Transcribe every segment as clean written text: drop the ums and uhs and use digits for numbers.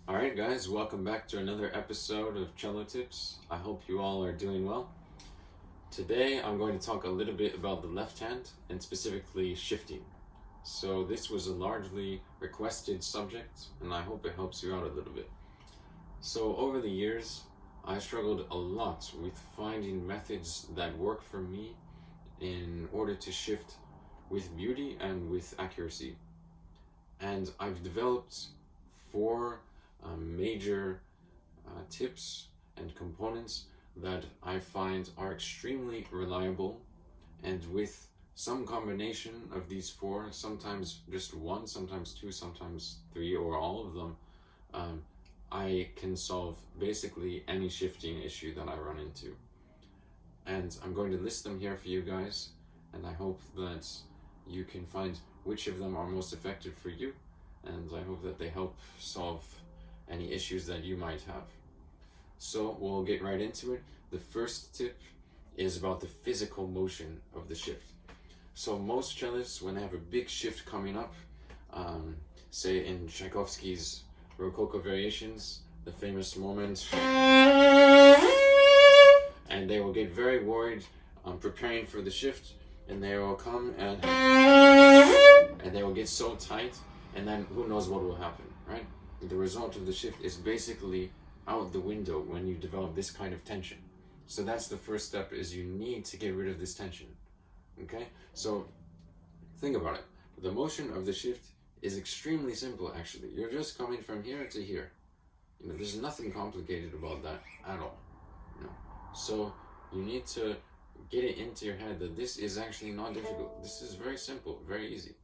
Alright guys, welcome back to another episode of Cello Tips. I hope you all are doing well. Today I'm going to talk a little bit about the left hand and specifically shifting. So this was a largely requested subject and I hope it helps you out a little bit. So over the years I struggled a lot with finding methods that work for me in order to shift with beauty and with accuracy. And I've developed four major tips and components that I find are extremely reliable, and with some combination of these four, sometimes just one, sometimes two, sometimes three, or all of them, I can solve basically any shifting issue that I run into. And I'm going to list them here for you guys, and I hope that you can find which of them are most effective for you, and I hope that they help solve any issues that you might have. So we'll get right into it. The first tip is about the physical motion of the shift. So most cellists, when they have a big shift coming up, say in Tchaikovsky's Rococo Variations, the famous moment, and they will get very worried preparing for the shift, and they will come and they will get so tight, and then who knows what will happen, right? The result of the shift is basically out the window when you develop this kind of tension. So that's the first step, is you need to get rid of this tension. Okay? So think about it. The motion of the shift is extremely simple, actually. You're just coming from here to here. There's nothing complicated about that at all. So you need to get it into your head that this is actually not difficult. This is very simple, very easy.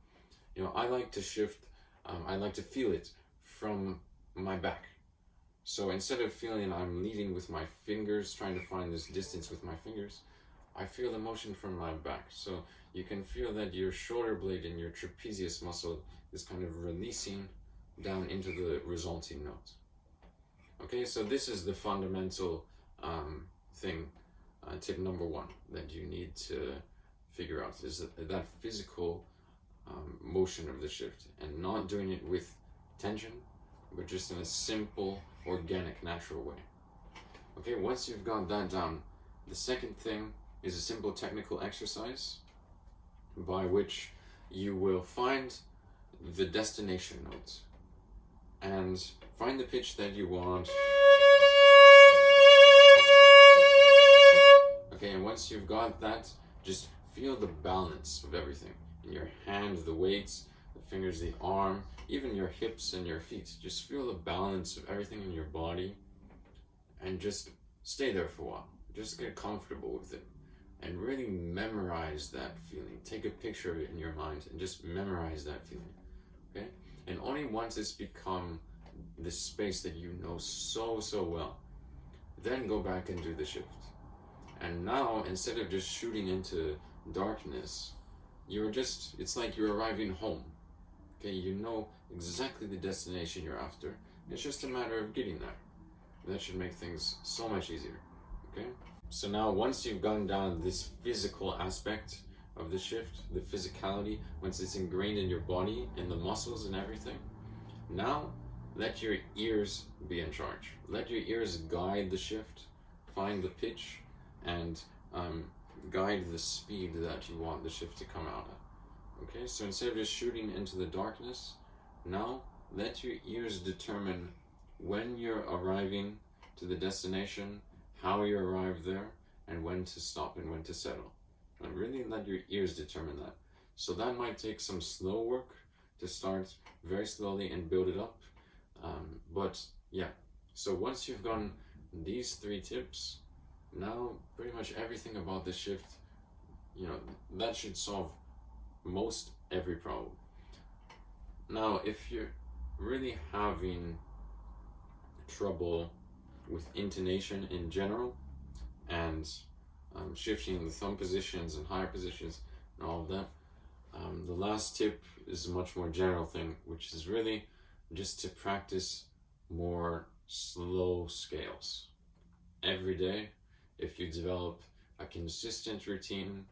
I like to shift, I like to feel it from my back. So instead of feeling I'm leading with my fingers, trying to find this distance with my fingers, I feel the motion from my back. So you can feel that your shoulder blade and your trapezius muscle is kind of releasing down into the resulting note. Okay, so this is the fundamental thing, tip number one, that you need to figure out, is that physical motion of the shift, and not doing it with tension, but just in a simple, organic, natural way. Okay, once you've got that down, the second thing is a simple technical exercise by which you will find the destination note and find the pitch that you want. Okay, and once you've got that, just feel the balance of everything in your hand, the weights, the fingers, the arm, even your hips and your feet. Just feel the balance of everything in your body and just stay there for a while. Just get comfortable with it and really memorize that feeling. Take a picture of it in your mind and just memorize that feeling. Okay? And only once it's become this space that you know so well, then go back and do the shift. And now, instead of just shooting into darkness, it's like you're arriving home. Okay, you know exactly the destination you're after. It's just a matter of getting there. That should make things so much easier. Okay? So now, once you've gone down this physical aspect of the shift, the physicality, once it's ingrained in your body, in the muscles and everything, now let your ears be in charge. Let your ears guide the shift, find the pitch, and guide the speed that you want the shift to come out at. Okay, so instead of just shooting into the darkness, now let your ears determine when you're arriving to the destination, how you arrive there, and when to stop and when to settle. And really let your ears determine that. So that might take some slow work to start very slowly and build it up. But yeah, so once you've gotten these three tips, now pretty much everything about the shift, that should solve most every problem. Now, if you're really having trouble with intonation in general and shifting the thumb positions and higher positions and all of that, the last tip is a much more general thing, which is really just to practice more slow scales. Every day, if you develop a consistent routine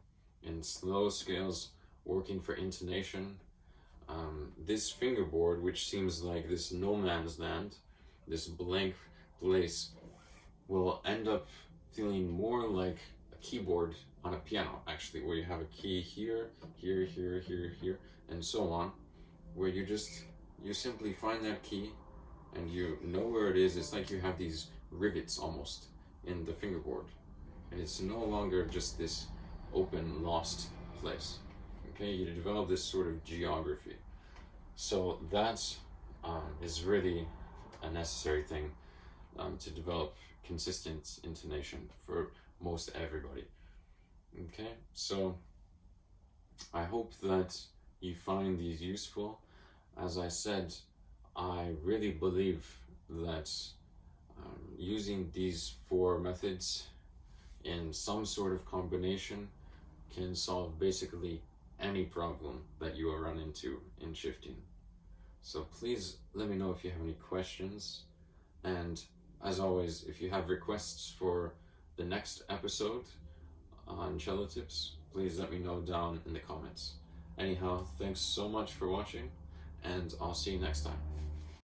in slow scales, working for intonation, this fingerboard, which seems like this no man's land, this blank place will end up feeling more like a keyboard on a piano, actually, where you have a key here, here, here, here, here, and so on, where you simply find that key and you know where it is. It's like you have these rivets almost in the fingerboard, and it's no longer just this open, lost place. Okay, you develop this sort of geography. So that is really a necessary thing to develop consistent intonation for most everybody. Okay, so I hope that you find these useful. As I said, I really believe that using these 4 methods in some sort of combination can solve basically any problem that you will run into in shifting. So please let me know if you have any questions, and as always, if you have requests for the next episode on cello tips, please let me know down in the comments. Anyhow, thanks so much for watching, and I'll see you next time.